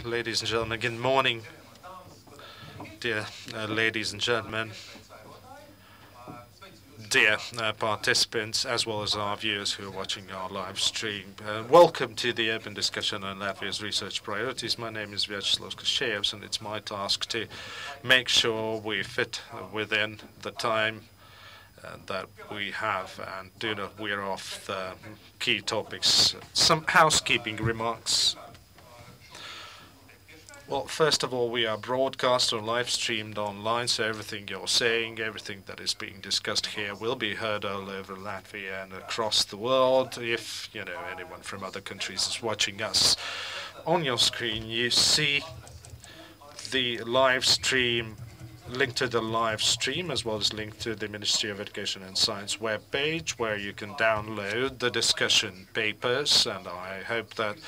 ladies and gentlemen. Good morning, dear ladies and gentlemen, dear participants, as well as our viewers who are watching our live stream. Welcome to the open discussion on Latvia's research priorities. My name is Vyacheslav Koshchevs, and it's my task to make sure we fit within the time that we have and do not veer off the key topics. Some housekeeping remarks. Well, first of all, we are broadcast or live streamed online, so everything you're saying, everything that is being discussed here will be heard all over Latvia and across the world. If, anyone from other countries is watching us on your screen, you see the live stream, link to the live stream, as well as link to the Ministry of Education and Science webpage, where you can download the discussion papers. And I hope that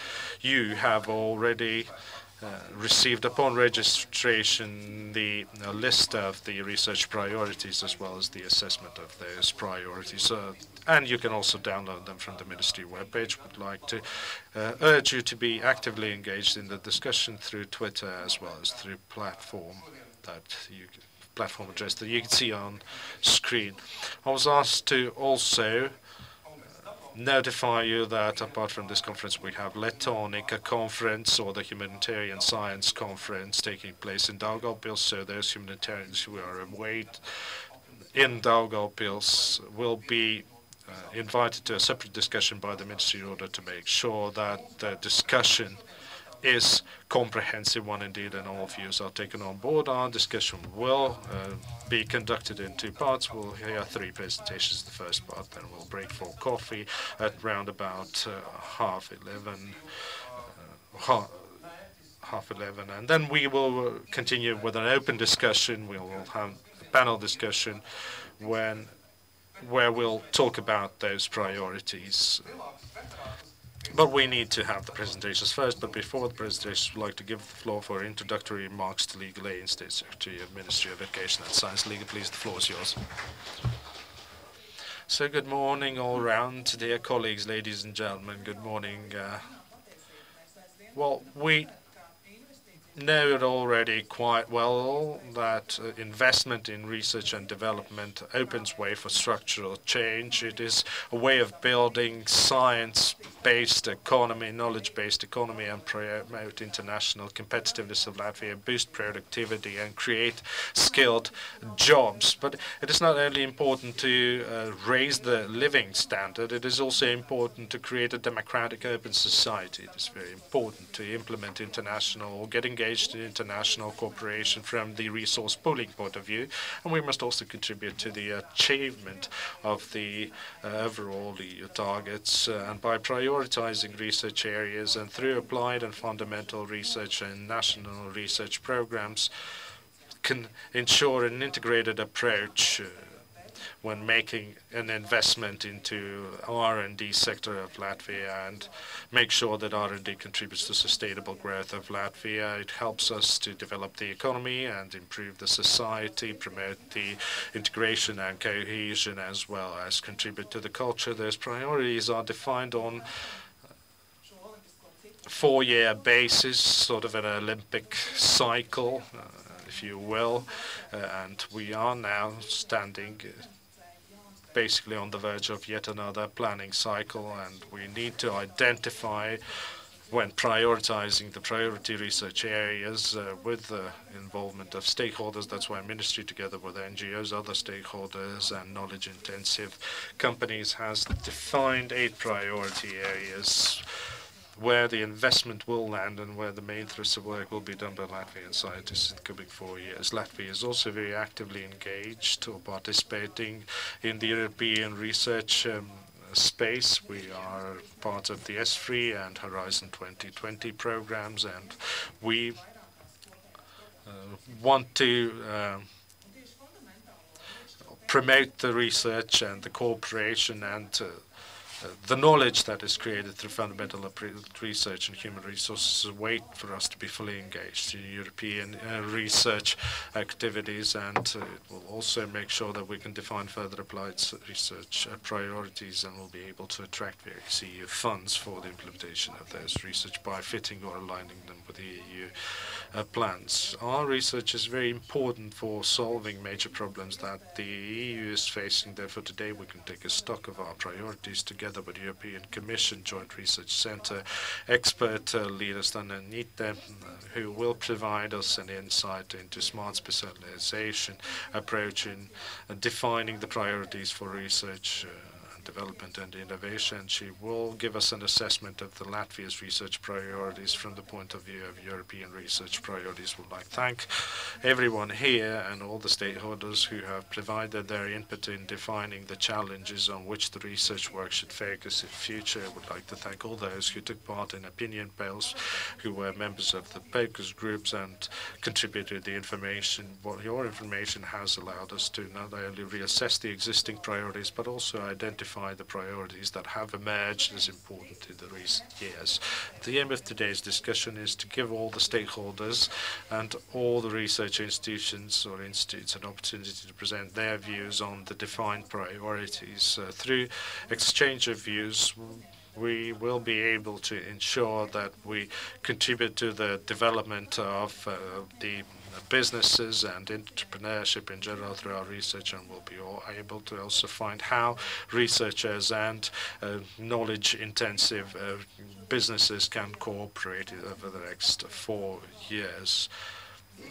you have already received upon registration the list of the research priorities as well as the assessment of those priorities. And you can also download them from the Ministry webpage. Would like to urge you to be actively engaged in the discussion through Twitter as well as through platform address that you can see on screen. I was asked to also notify you that apart from this conference, we have Letonica conference, or the Humanitarian Science Conference, taking place in Daugavpils. So those humanitarians who are away in Daugavpils will be invited to a separate discussion by the Ministry in order to make sure that the discussion is comprehensive one indeed, and all views are taken on board. Our discussion will be conducted in two parts. We'll hear three presentations. The first part, then we'll break for coffee at round about half 11, and then we will continue with an open discussion. We will have a panel discussion where we'll talk about those priorities. But we need to have the presentations first. But before the presentations, I'd like to give the floor for introductory remarks to Liga Lejina, State Secretary of Ministry of Education and Science. Liga, please, the floor is yours. So good morning all round, dear colleagues, ladies and gentlemen. Good morning. Well, we know it already quite well that investment in research and development opens way for structural change. It is a way of building science-based economy, knowledge-based economy, and promote international competitiveness of Latvia, boost productivity, and create skilled jobs. But it is not only important to raise the living standard, it is also important to create a democratic, open society. It is very important to implement international or get engaged in international cooperation from the resource pooling point of view, and we must also contribute to the achievement of the overall EU targets, and by prioritizing research areas and through applied and fundamental research and national research programs can ensure an integrated approach when making an investment into R&D sector of Latvia, and make sure that R&D contributes to sustainable growth of Latvia. It helps us to develop the economy and improve the society, promote the integration and cohesion, as well as contribute to the culture. Those priorities are defined on a 4-year basis, sort of an Olympic cycle, if you will, and we are now standing basically on the verge of yet another planning cycle, and we need to identify, when prioritizing the priority research areas, with the involvement of stakeholders. That's why Ministry, together with NGOs, other stakeholders, and knowledge-intensive companies, has defined 8 priority areas where the investment will land and where the main thrust of work will be done by Latvian scientists in the coming 4 years. Latvia is also very actively engaged or participating in the European research space. We are part of the S3 and Horizon 2020 programs, and we want to promote the research and the cooperation and the knowledge that is created through fundamental research and human resources wait for us to be fully engaged in European research activities, and it will also make sure that we can define further applied research priorities, and will be able to attract various EU funds for the implementation of those research by fitting or aligning them with the EU plans. Our research is very important for solving major problems that the EU is facing. Therefore, today we can take a stock of our priorities together with the European Commission Joint Research Centre expert leaders and Nite, who will provide us an insight into smart specialization approach in defining the priorities for research development and innovation. She will give us an assessment of the Latvia's research priorities from the point of view of European research priorities. Would like to thank everyone here and all the stakeholders who have provided their input in defining the challenges on which the research work should focus in future. I would like to thank all those who took part in opinion polls, who were members of the focus groups and contributed the information. Well, your information has allowed us to not only reassess the existing priorities, but also identify the priorities that have emerged as important in the recent years. The aim of today's discussion is to give all the stakeholders and all the research institutions or institutes an opportunity to present their views on the defined priorities. Through exchange of views, we will be able to ensure that we contribute to the development of the businesses and entrepreneurship in general through our research, and we'll be able to also find how researchers and knowledge-intensive businesses can cooperate over the next 4 years.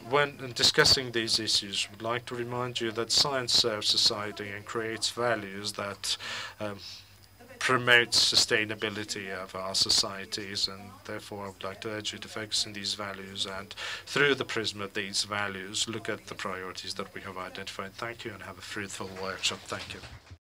When discussing these issues, we'd like to remind you that science serves society and creates values that promotes sustainability of our societies, and therefore I would like to urge you to focus on these values and through the prism of these values look at the priorities that we have identified. Thank you and have a fruitful workshop. Thank you.